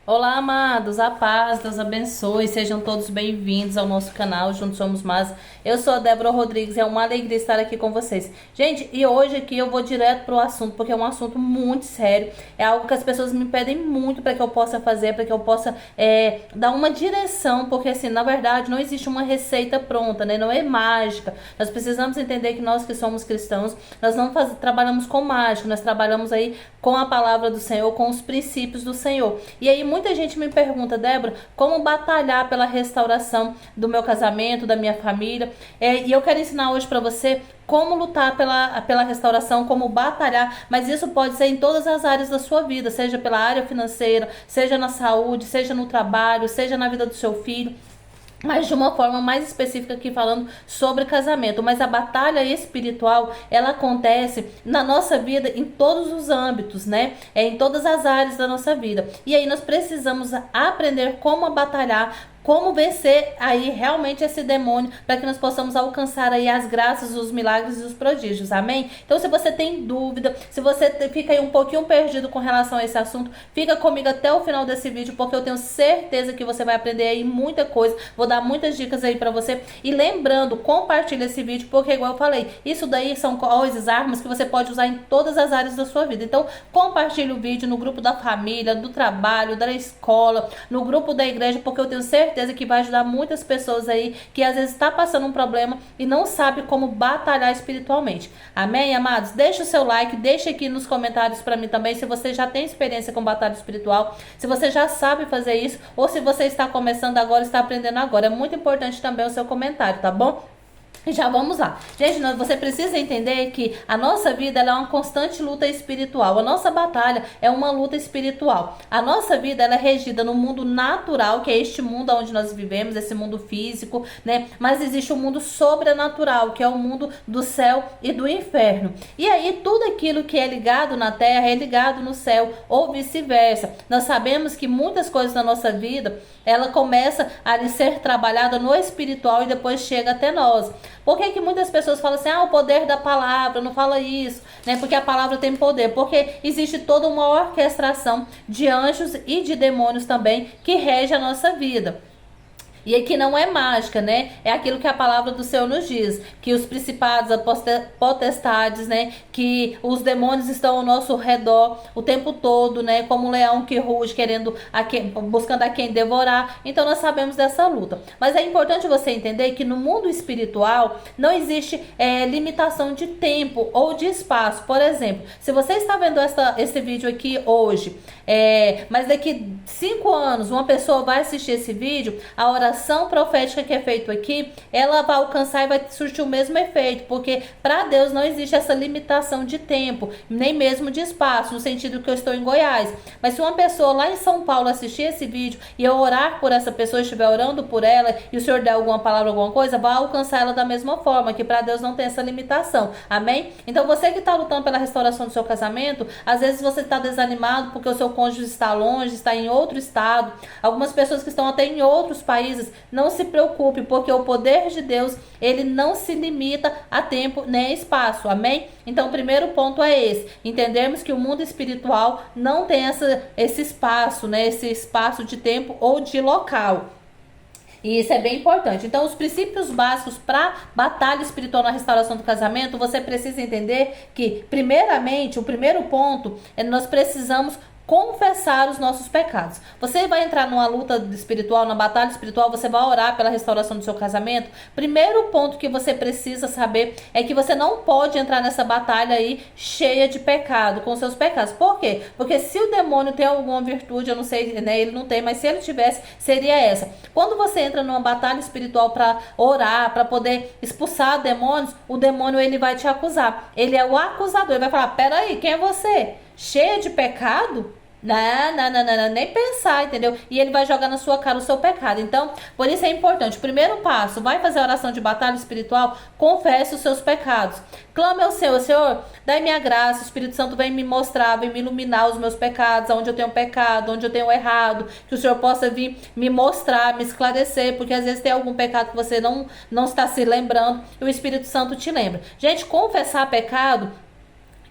Olá, amados, a paz, Deus abençoe, sejam todos bem-vindos ao nosso canal Juntos Somos Mais. Eu sou a Débora Rodrigues, é uma alegria estar aqui com vocês. Gente, e hoje aqui eu vou direto pro assunto, porque é um assunto muito sério, é algo que as pessoas me pedem muito para que eu possa fazer, para que eu possa dar uma direção, porque assim, na verdade, não existe uma receita pronta, né? Não é mágica. Nós precisamos entender que nós que somos cristãos, nós não trabalhamos com mágica, nós trabalhamos aí com a palavra do Senhor, com os princípios do Senhor. E aí muita gente me pergunta, Débora, como batalhar pela restauração do meu casamento, da minha família? E eu quero ensinar hoje para você como lutar pela restauração, como batalhar, mas isso pode ser em todas as áreas da sua vida, seja pela área financeira, seja na saúde, seja no trabalho, seja na vida do seu filho, mas de uma forma mais específica aqui falando sobre casamento. Mas a batalha espiritual, ela acontece na nossa vida em todos os âmbitos, né? Em todas as áreas da nossa vida. E aí nós precisamos aprender como batalhar, como vencer aí realmente esse demônio, para que nós possamos alcançar aí as graças, os milagres e os prodígios, amém? Então se você tem dúvida, se você fica aí um pouquinho perdido com relação a esse assunto, fica comigo até o final desse vídeo, porque eu tenho certeza que você vai aprender aí muita coisa, vou dar muitas dicas aí para você, e lembrando, compartilha esse vídeo, porque igual eu falei, isso daí são coisas, armas que você pode usar em todas as áreas da sua vida. Então compartilha o vídeo no grupo da família, do trabalho, da escola, no grupo da igreja, porque eu tenho certeza que vai ajudar muitas pessoas aí que às vezes está passando um problema e não sabe como batalhar espiritualmente. Amém, amados? Deixa o seu like, deixa aqui nos comentários para mim também se você já tem experiência com batalha espiritual, se você já sabe fazer isso ou se você está começando agora, está aprendendo agora. É muito importante também o seu comentário, tá bom? Já vamos lá. Gente, você precisa entender que a nossa vida ela é uma constante luta espiritual. A nossa batalha é uma luta espiritual. A nossa vida ela é regida no mundo natural, que é este mundo onde nós vivemos, esse mundo físico, né? Mas existe o mundo sobrenatural, que é o mundo do céu e do inferno. E aí tudo aquilo que é ligado na terra é ligado no céu ou vice-versa. Nós sabemos que muitas coisas na nossa vida, ela começa a ser trabalhada no espiritual e depois chega até nós. Por que que muitas pessoas falam assim, o poder da palavra, não fala isso, né? Porque a palavra tem poder. Porque existe toda uma orquestração de anjos e de demônios também que rege a nossa vida. E aqui não é mágica, né? É aquilo que a palavra do Senhor nos diz, que os principados, as potestades, né? Que os demônios estão ao nosso redor o tempo todo, né? Como um leão que ruge, buscando a quem devorar. Então nós sabemos dessa luta. Mas é importante você entender que no mundo espiritual não existe limitação de tempo ou de espaço. Por exemplo, se você está vendo esse vídeo aqui hoje, mas daqui 5 anos uma pessoa vai assistir esse vídeo, a oração profética que é feita aqui, ela vai alcançar e vai surtir o mesmo efeito, porque para Deus não existe essa limitação de tempo, nem mesmo de espaço, no sentido que eu estou em Goiás. Mas se uma pessoa lá em São Paulo assistir esse vídeo e eu orar por essa pessoa, estiver orando por ela e o Senhor der alguma palavra, alguma coisa, vai alcançar ela da mesma forma, que para Deus não tem essa limitação. Amém? Então você que está lutando pela restauração do seu casamento, às vezes você está desanimado porque o seu cônjuge está longe, está em outro estado. Algumas pessoas que estão até em outros países, não se preocupe, porque o poder de Deus, ele não se limita a tempo nem espaço. Amém? Então o primeiro ponto é esse, entendermos que o mundo espiritual não tem esse espaço, né? Esse espaço de tempo ou de local. E isso é bem importante. Então, os princípios básicos para batalha espiritual na restauração do casamento, você precisa entender que, primeiramente, o primeiro ponto é nós precisamos confessar os nossos pecados. Você vai entrar numa luta espiritual, na batalha espiritual, você vai orar pela restauração do seu casamento. Primeiro ponto que você precisa saber é que você não pode entrar nessa batalha aí cheia de pecado, com seus pecados. Por quê? Porque se o demônio tem alguma virtude, eu não sei, né, ele não tem, mas se ele tivesse, seria essa. Quando você entra numa batalha espiritual para orar, para poder expulsar demônios, o demônio ele vai te acusar. Ele é o acusador, ele vai falar: "Peraí, quem é você? Cheia de pecado?" Não, nem pensar, entendeu? E ele vai jogar na sua cara o seu pecado. Então, por isso é importante. O primeiro passo, vai fazer a oração de batalha espiritual, confesse os seus pecados. Clame ao Senhor: Senhor, dai minha graça, o Espírito Santo vem me mostrar, vem me iluminar os meus pecados, onde eu tenho pecado, onde eu tenho errado, que o Senhor possa vir me mostrar, me esclarecer, porque às vezes tem algum pecado que você não está se lembrando, e o Espírito Santo te lembra. Gente, confessar pecado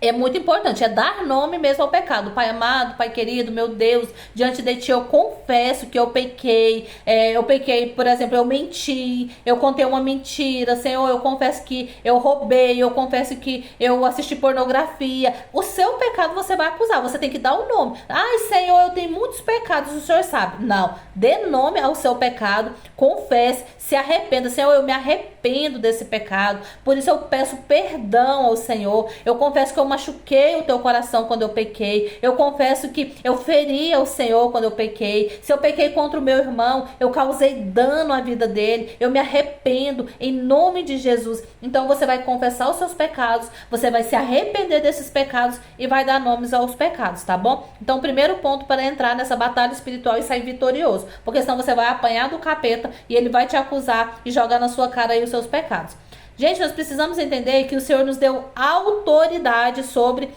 É muito importante, é dar nome mesmo ao pecado. Pai amado, Pai querido, meu Deus, diante de Ti eu confesso que eu pequei. Eu pequei, por exemplo, eu menti, eu contei uma mentira. Senhor, eu confesso que eu roubei, eu confesso que eu assisti pornografia. O seu pecado você vai acusar, você tem que dar o nome. Ai, Senhor, eu tenho muitos pecados, o Senhor sabe. Não, dê nome ao seu pecado, confesse, se arrependa. Senhor, eu me arrependo desse pecado, por isso eu peço perdão ao Senhor. Eu confesso que eu machuquei o teu coração quando eu pequei. Eu confesso que eu feri ao Senhor quando eu pequei. Se eu pequei contra o meu irmão, eu causei dano à vida dele. Eu me arrependo em nome de Jesus. Então você vai confessar os seus pecados, você vai se arrepender desses pecados e vai dar nomes aos pecados, tá bom? Então, primeiro ponto para entrar nessa batalha espiritual e sair vitorioso, porque senão você vai apanhar do capeta e ele vai te acusar e jogar na sua cara aí os seus pecados. Gente, nós precisamos entender que o Senhor nos deu autoridade sobre,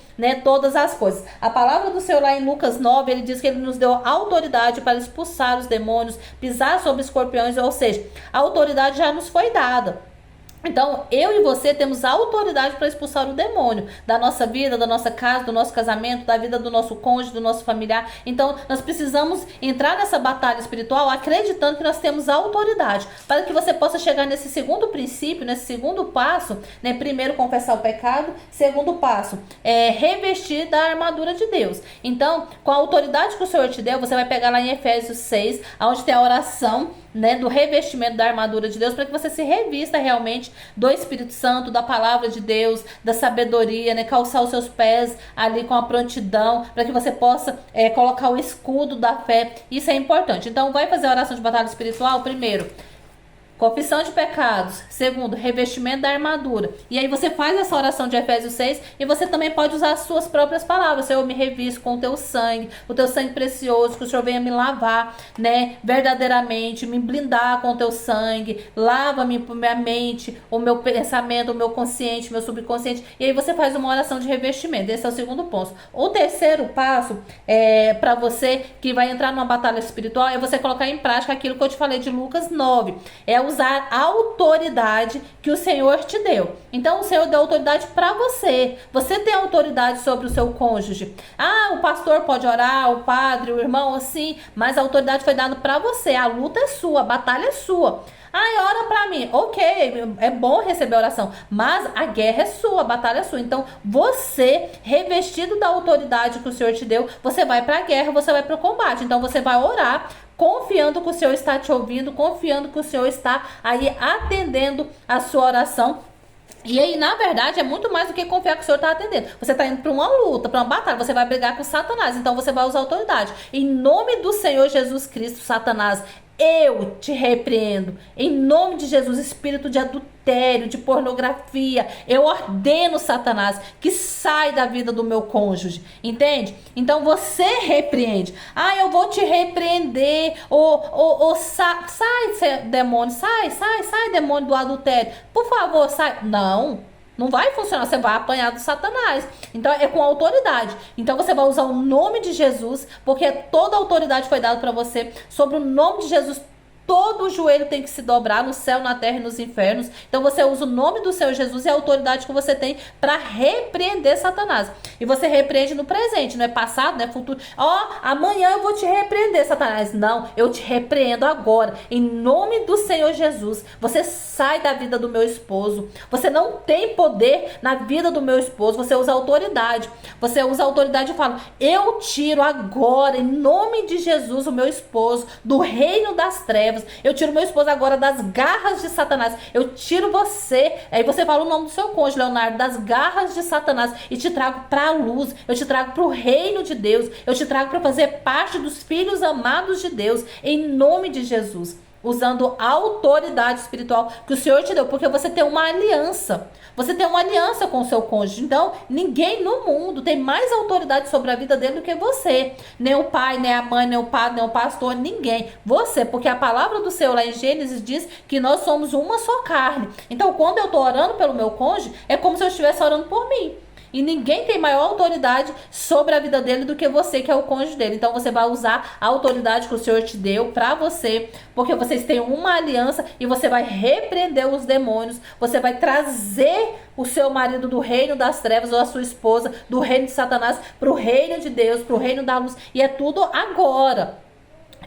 todas as coisas. A palavra do Senhor lá em Lucas 9, ele diz que ele nos deu autoridade para expulsar os demônios, pisar sobre escorpiões, ou seja, a autoridade já nos foi dada. Então, eu e você temos autoridade para expulsar o demônio da nossa vida, da nossa casa, do nosso casamento, da vida do nosso cônjuge, do nosso familiar. Então, nós precisamos entrar nessa batalha espiritual acreditando que nós temos autoridade, para que você possa chegar nesse segundo princípio, nesse segundo passo, primeiro confessar o pecado, segundo passo, revestir da armadura de Deus. Então, com a autoridade que o Senhor te deu, você vai pegar lá em Efésios 6, onde tem a oração, do revestimento da armadura de Deus, para que você se revista realmente do Espírito Santo, da palavra de Deus, da sabedoria, calçar os seus pés ali com a prontidão, para que você possa colocar o escudo da fé. Isso é importante. Então, vai fazer a oração de batalha espiritual primeiro, confissão de pecados. Segundo, revestimento da armadura. E aí você faz essa oração de Efésios 6 e você também pode usar as suas próprias palavras. Senhor, eu me revisto com o teu sangue precioso, que o Senhor venha me lavar, verdadeiramente, me blindar com o teu sangue. Lava-me minha mente, o meu pensamento, o meu consciente, o meu subconsciente. E aí você faz uma oração de revestimento. Esse é o segundo ponto. O terceiro passo para você que vai entrar numa batalha espiritual é você colocar em prática aquilo que eu te falei de Lucas 9. É usar a autoridade que o Senhor te deu. Então, o Senhor deu autoridade para você. Você tem autoridade sobre o seu cônjuge. O pastor pode orar, o padre, o irmão, assim, mas a autoridade foi dada para você. A luta é sua, a batalha é sua. Ora pra mim. Ok, é bom receber oração, mas a guerra é sua, a batalha é sua. Então, você, revestido da autoridade que o Senhor te deu, você vai pra guerra, você vai pro combate. Então, você vai orar, confiando que o Senhor está te ouvindo, confiando que o Senhor está aí atendendo a sua oração. E aí, na verdade, é muito mais do que confiar que o Senhor está atendendo. Você está indo para uma luta, para uma batalha, você vai brigar com Satanás. Então, você vai usar autoridade. Em nome do Senhor Jesus Cristo, Satanás, eu te repreendo. Em nome de Jesus, espírito de adultério, de pornografia, eu ordeno, Satanás, que sai da vida do meu cônjuge. Entende? Então você repreende. Eu vou te repreender. Sai, demônio, sai, demônio do adultério. Por favor, sai. Não vai funcionar, você vai apanhar do Satanás. Então é com autoridade. Então você vai usar o nome de Jesus, porque toda a autoridade foi dada para você. Sobre o nome de Jesus, todo o joelho tem que se dobrar no céu, na terra e nos infernos. Então você usa o nome do Senhor Jesus e a autoridade que você tem para repreender Satanás. E você repreende no presente, não é passado, não é futuro. Amanhã eu vou te repreender, Satanás. Não, eu te repreendo agora. Em nome do Senhor Jesus, você sai da vida do meu esposo. Você não tem poder na vida do meu esposo. Você usa autoridade. Você usa autoridade e fala: eu tiro agora, em nome de Jesus, o meu esposo do reino das trevas. Eu tiro meu esposo agora das garras de Satanás. Eu tiro você. Aí você fala o nome do seu cônjuge, Leonardo, das garras de Satanás, e te trago para a luz. Eu te trago para o reino de Deus. Eu te trago para fazer parte dos filhos amados de Deus, em nome de Jesus. Usando a autoridade espiritual que o Senhor te deu, porque você tem uma aliança. Você tem uma aliança com o seu cônjuge. Então, ninguém no mundo tem mais autoridade sobre a vida dele do que você. Nem o pai, nem a mãe, nem o padre, nem o pastor, ninguém. Você, porque a palavra do Senhor lá em Gênesis diz que nós somos uma só carne. Então, quando eu estou orando pelo meu cônjuge, é como se eu estivesse orando por mim. e ninguém tem maior autoridade sobre a vida dele do que você, que é o cônjuge dele. Então você vai usar a autoridade que o Senhor te deu pra você, porque vocês têm uma aliança, e você vai repreender os demônios, você vai trazer o seu marido do reino das trevas, ou a sua esposa do reino de Satanás pro reino de Deus, pro reino da luz, e é tudo agora.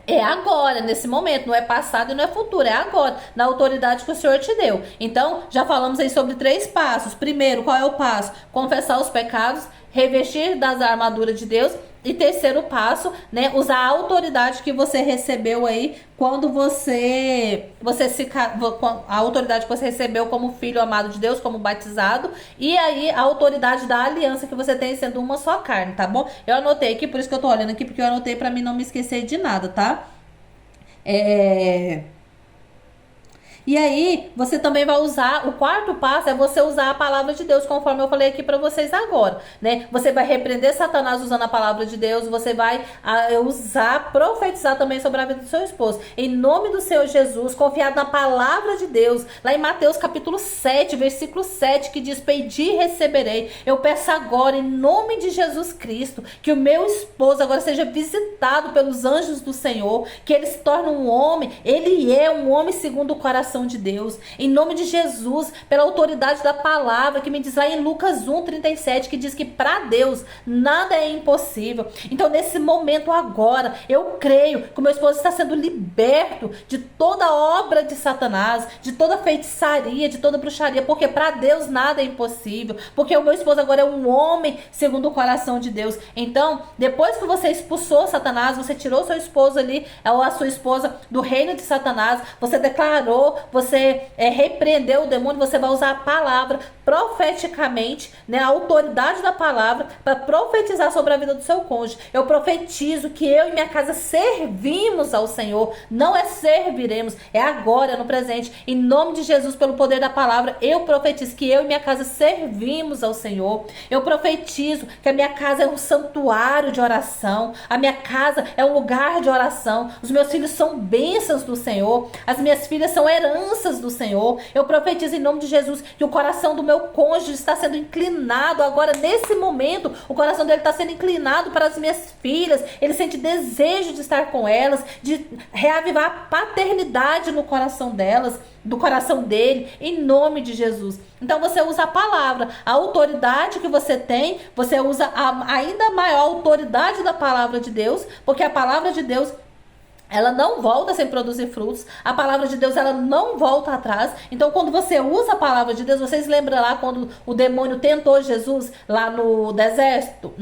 É agora, nesse momento, não é passado e não é futuro, é agora, na autoridade que o Senhor te deu. Então, já falamos aí sobre 3 passos. Primeiro, qual é o passo? Confessar os pecados, revestir das armaduras de Deus. E terceiro passo, né, usar a autoridade que você recebeu aí quando a autoridade que você recebeu como filho amado de Deus, como batizado, e aí a autoridade da aliança que você tem sendo uma só carne, tá bom? Eu anotei aqui, por isso que eu tô olhando aqui, porque eu anotei pra mim não me esquecer de nada, tá? E aí, você também vai usar, o quarto passo é você usar a palavra de Deus, conforme eu falei aqui pra vocês agora, né? Você vai repreender Satanás usando a palavra de Deus, você vai profetizar também sobre a vida do seu esposo. Em nome do Senhor Jesus, confiado na palavra de Deus, lá em Mateus capítulo 7, versículo 7, que diz: pedi e receberei. Eu peço agora, em nome de Jesus Cristo, que o meu esposo agora seja visitado pelos anjos do Senhor, que ele se torne um homem, ele é um homem segundo o coração de Deus, em nome de Jesus, pela autoridade da palavra, que me diz lá em Lucas 1:37, que diz que para Deus nada é impossível. Então nesse momento agora, eu creio que o meu esposo está sendo liberto de toda obra de Satanás, de toda feitiçaria, de toda bruxaria, porque para Deus nada é impossível, porque o meu esposo agora é um homem segundo o coração de Deus. Então, depois que você expulsou Satanás, você tirou seu esposo ali, ou a sua esposa do reino de Satanás, você declarou, você repreendeu o demônio, você vai usar a palavra profeticamente, né, a autoridade da palavra para profetizar sobre a vida do seu cônjuge. Eu profetizo que eu e minha casa servimos ao Senhor, não é serviremos, é agora, no presente. Em nome de Jesus, pelo poder da palavra, eu profetizo que eu e minha casa servimos ao Senhor. Eu profetizo que a minha casa é um santuário de oração, a minha casa é um lugar de oração, os meus filhos são bênçãos do Senhor, as minhas filhas são heranças do Senhor. Eu profetizo em nome de Jesus que o coração do meu cônjuge está sendo inclinado agora, nesse momento, o coração dele está sendo inclinado para as minhas filhas, ele sente desejo de estar com elas, de reavivar a paternidade no coração delas, do coração dele, em nome de Jesus. Então você usa a palavra, a autoridade que você tem, você usa a ainda maior autoridade da palavra de Deus, porque a palavra de Deus, ela não volta sem produzir frutos. A palavra de Deus, ela não volta atrás. Então, quando você usa a palavra de Deus, vocês lembram lá quando o demônio tentou Jesus lá no deserto?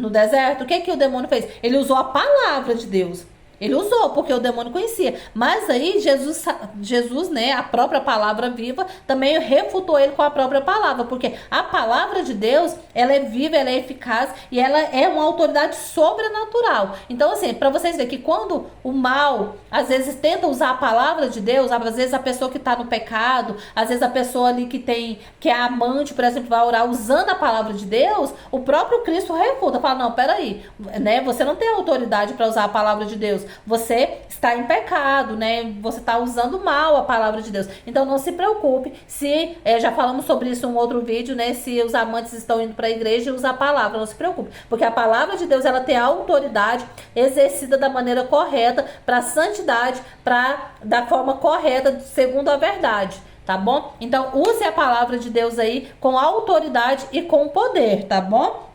O que o demônio fez? Ele usou a palavra de Deus. Ele usou, porque o demônio conhecia. Mas aí Jesus, né, a própria palavra viva, também refutou ele com a própria palavra. Porque a palavra de Deus, ela é viva, ela é eficaz e ela é uma autoridade sobrenatural. Então, assim, para vocês verem que quando o mal, às vezes, tenta usar a palavra de Deus, às vezes a pessoa que está no pecado, às vezes a pessoa ali que é amante, por exemplo, vai orar usando a palavra de Deus, o próprio Cristo refuta, fala: não, peraí, né, você não tem autoridade para usar a palavra de Deus. Você está em pecado, né? Você está usando mal a palavra de Deus. Então não se preocupe se, já falamos sobre isso em um outro vídeo, né? Se os amantes estão indo para a igreja e usam a palavra, não se preocupe. Porque a palavra de Deus, ela tem a autoridade exercida da maneira correta, para a santidade, da forma correta, segundo a verdade. Tá bom? Então use a palavra de Deus aí com autoridade e com poder, tá bom?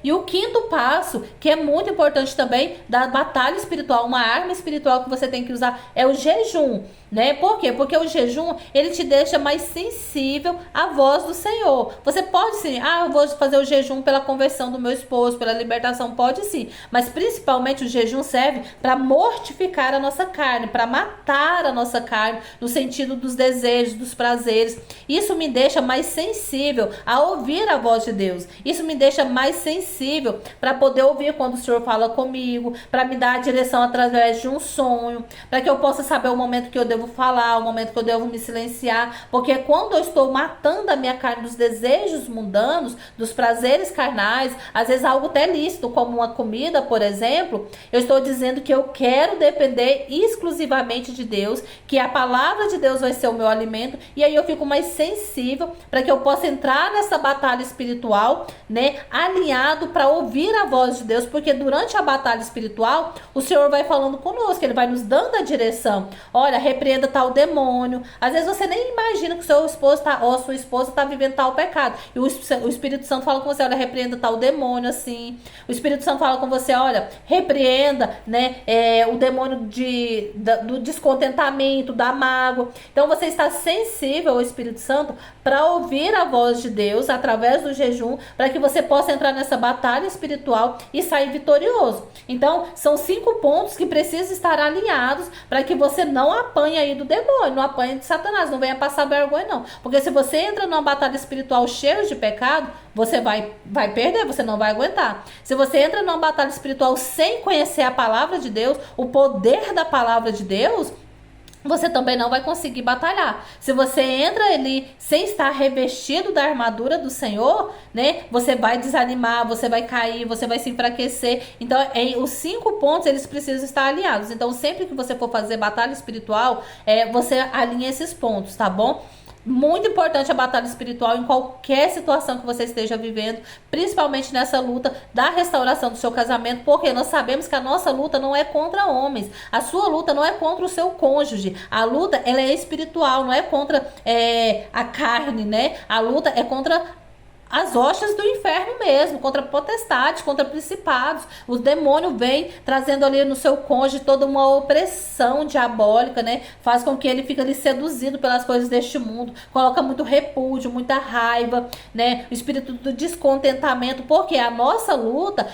E o quinto passo, que é muito importante também, da batalha espiritual, uma arma espiritual que você tem que usar, é o jejum, né? Por quê? Porque o jejum, ele te deixa mais sensível à voz do Senhor. Você pode sim, eu vou fazer o jejum pela conversão do meu esposo, pela libertação, pode sim, mas principalmente o jejum serve para mortificar a nossa carne, para matar a nossa carne, no sentido dos desejos, dos prazeres. Isso me deixa mais sensível a ouvir a voz de Deus, isso me deixa esteja mais sensível para poder ouvir quando o Senhor fala comigo, para me dar a direção através de um sonho, para que eu possa saber o momento que eu devo falar, o momento que eu devo me silenciar, porque quando eu estou matando a minha carne dos desejos mundanos, dos prazeres carnais, às vezes algo até lícito, como uma comida, por exemplo, eu estou dizendo que eu quero depender exclusivamente de Deus, que a palavra de Deus vai ser o meu alimento, e aí eu fico mais sensível para que eu possa entrar nessa batalha espiritual, né, alinhado para ouvir a voz de Deus, porque durante a batalha espiritual, o Senhor vai falando conosco, Ele vai nos dando a direção. Olha, repreenda tal demônio. Às vezes você nem imagina que o seu esposo ou a sua esposa está vivendo tal pecado, e o Espírito Santo fala com você, olha, repreenda tal demônio, assim. O Espírito Santo fala com você, olha, repreenda, né, o demônio do descontentamento, da mágoa. Então você está sensível ao Espírito Santo para ouvir a voz de Deus através do jejum, para que você possa entrar nessa batalha espiritual e sair vitorioso. Então são 5 pontos que precisam estar alinhados para que você não apanhe aí do demônio, não apanhe de Satanás, não venha passar vergonha não. Porque se você entra numa batalha espiritual cheia de pecado, você vai perder, você não vai aguentar. Se você entra numa batalha espiritual sem conhecer a palavra de Deus, o poder da palavra de Deus, você também não vai conseguir batalhar. Se você entra ali sem estar revestido da armadura do Senhor, né, você vai desanimar, você vai cair, você vai se enfraquecer. Então, os 5 pontos, eles precisam estar alinhados. Então, sempre que você for fazer batalha espiritual, você alinha esses pontos, tá bom? Muito importante a batalha espiritual em qualquer situação que você esteja vivendo, principalmente nessa luta da restauração do seu casamento, porque nós sabemos que a nossa luta não é contra homens, a sua luta não é contra o seu cônjuge, a luta ela é espiritual, não é contra a carne, né? A luta é contra as hostes do inferno mesmo, contra potestades, contra principados. O demônio vem trazendo ali no seu cônjuge toda uma opressão diabólica, né? Faz com que ele fique ali seduzido pelas coisas deste mundo, coloca muito repúdio, muita raiva, né? O espírito do descontentamento, porque a nossa luta,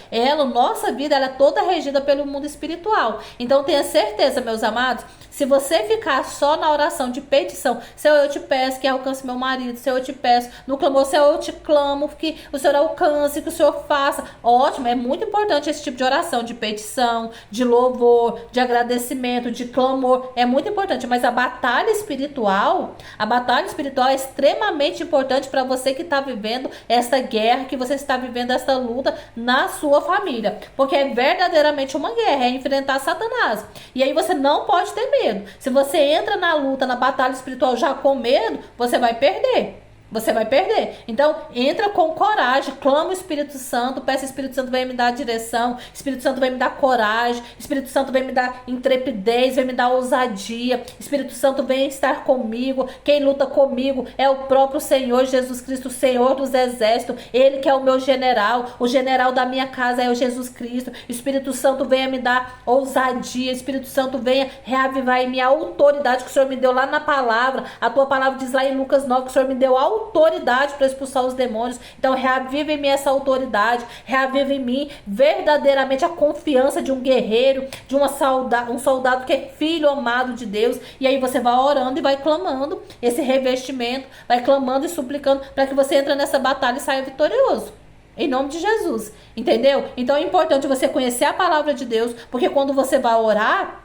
nossa vida, ela é toda regida pelo mundo espiritual. Então tenha certeza, meus amados, se você ficar só na oração de petição, Senhor, eu te peço que alcance meu marido, Senhor, eu te peço, no clamor, Senhor, eu te clamo, que o Senhor alcance, que o Senhor faça. Ótimo, é muito importante esse tipo de oração, de petição, de louvor, de agradecimento, de clamor, é muito importante, mas a batalha espiritual é extremamente importante para você que está vivendo essa guerra, que você está vivendo essa luta na sua família, porque é verdadeiramente uma guerra, é enfrentar Satanás, e aí você não pode ter medo. Se você entra na luta, na batalha espiritual já com medo, você vai perder. Você vai perder. Então, entra com coragem, clama o Espírito Santo, peça o Espírito Santo, vem me dar direção, Espírito Santo vem me dar coragem, Espírito Santo vem me dar intrepidez, vem me dar ousadia, Espírito Santo vem estar comigo. Quem luta comigo é o próprio Senhor Jesus Cristo, Senhor dos exércitos, Ele que é o meu general, o general da minha casa é o Jesus Cristo. Espírito Santo venha me dar ousadia, Espírito Santo venha reavivar em mim a autoridade que o Senhor me deu lá na palavra. A tua palavra diz lá em Lucas 9 que o Senhor me deu autoridade para expulsar os demônios. Então reaviva em mim essa autoridade, reaviva em mim verdadeiramente a confiança de um guerreiro, de um soldado que é filho amado de Deus. E aí você vai orando e vai clamando esse revestimento, vai clamando e suplicando para que você entre nessa batalha e saia vitorioso. Em nome de Jesus, entendeu? Então é importante você conhecer a palavra de Deus, porque quando você vai orar,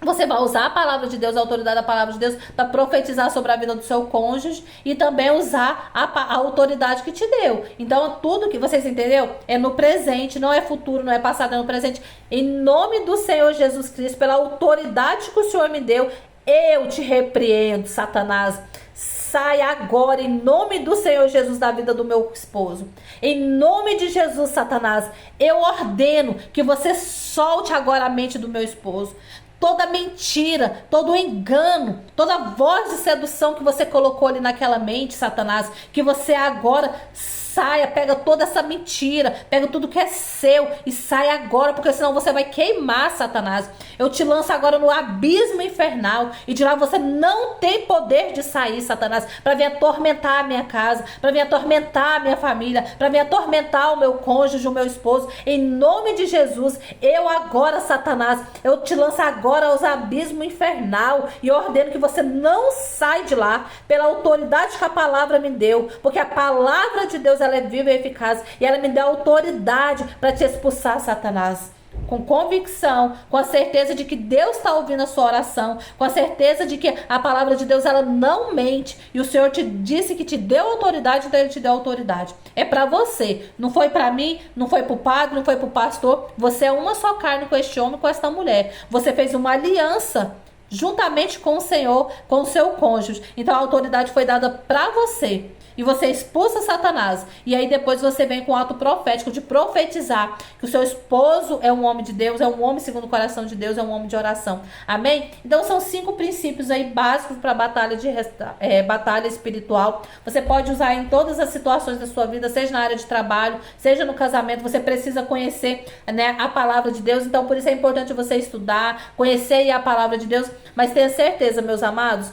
você vai usar a palavra de Deus, a autoridade da palavra de Deus, para profetizar sobre a vida do seu cônjuge e também usar a autoridade que te deu. Então, tudo que vocês entenderam é no presente, não é futuro, não é passado, é no presente. Em nome do Senhor Jesus Cristo, pela autoridade que o Senhor me deu, eu te repreendo, Satanás. Sai agora, em nome do Senhor Jesus, da vida do meu esposo. Em nome de Jesus, Satanás, eu ordeno que você solte agora a mente do meu esposo. Toda mentira, todo engano, toda voz de sedução que você colocou ali naquela mente, Satanás, que você agora saia, pega toda essa mentira, pega tudo que é seu e sai agora, porque senão você vai queimar, Satanás. Eu te lanço agora no abismo infernal e de lá você não tem poder de sair, Satanás, para vir atormentar a minha casa, para vir atormentar a minha família, para vir atormentar o meu cônjuge, o meu esposo. Em nome de Jesus, eu agora, Satanás, eu te lanço agora agora aos abismos infernal e ordeno que você não sai de lá pela autoridade que a palavra me deu, porque a palavra de Deus ela é viva e eficaz e ela me dá autoridade para te expulsar, Satanás. Com convicção, com a certeza de que Deus está ouvindo a sua oração, com a certeza de que a palavra de Deus ela não mente e o Senhor te disse que te deu autoridade, então Ele te deu autoridade. É para você, não foi para mim, não foi para o padre, não foi para o pastor. Você é uma só carne com este homem, com esta mulher. Você fez uma aliança juntamente com o Senhor, com o seu cônjuge. Então a autoridade foi dada para você. E você expulsa Satanás. E aí depois você vem com o ato profético de profetizar que o seu esposo é um homem de Deus, é um homem segundo o coração de Deus, é um homem de oração. Amém? Então são 5 princípios aí básicos para batalha espiritual. Você pode usar em todas as situações da sua vida, seja na área de trabalho, seja no casamento. Você precisa conhecer, né, a palavra de Deus. Então por isso é importante você estudar, conhecer a palavra de Deus. Mas tenha certeza, meus amados,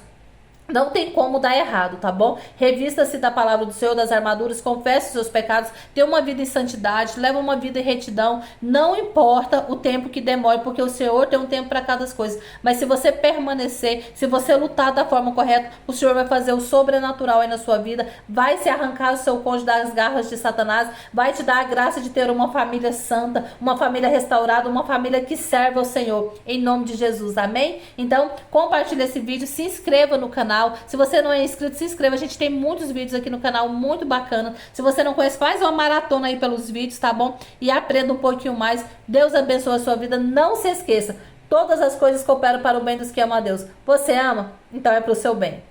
não tem como dar errado, tá bom? Revista-se da palavra do Senhor, das armaduras, confesse os seus pecados, tenha uma vida em santidade, leva uma vida em retidão, não importa o tempo que demore, porque o Senhor tem um tempo para cada coisa. Mas se você permanecer, se você lutar da forma correta, o Senhor vai fazer o sobrenatural aí na sua vida, vai se arrancar o seu cônjuge das garras de Satanás, vai te dar a graça de ter uma família santa, uma família restaurada, uma família que serve ao Senhor, em nome de Jesus, amém? Então, compartilhe esse vídeo, se inscreva no canal. Se você não é inscrito, se inscreva. A gente tem muitos vídeos aqui no canal, muito bacana. Se você não conhece, faz uma maratona aí pelos vídeos, tá bom? E aprenda um pouquinho mais. Deus abençoe a sua vida. Não se esqueça, todas as coisas cooperam para o bem dos que amam a Deus. Você ama? Então é para o seu bem.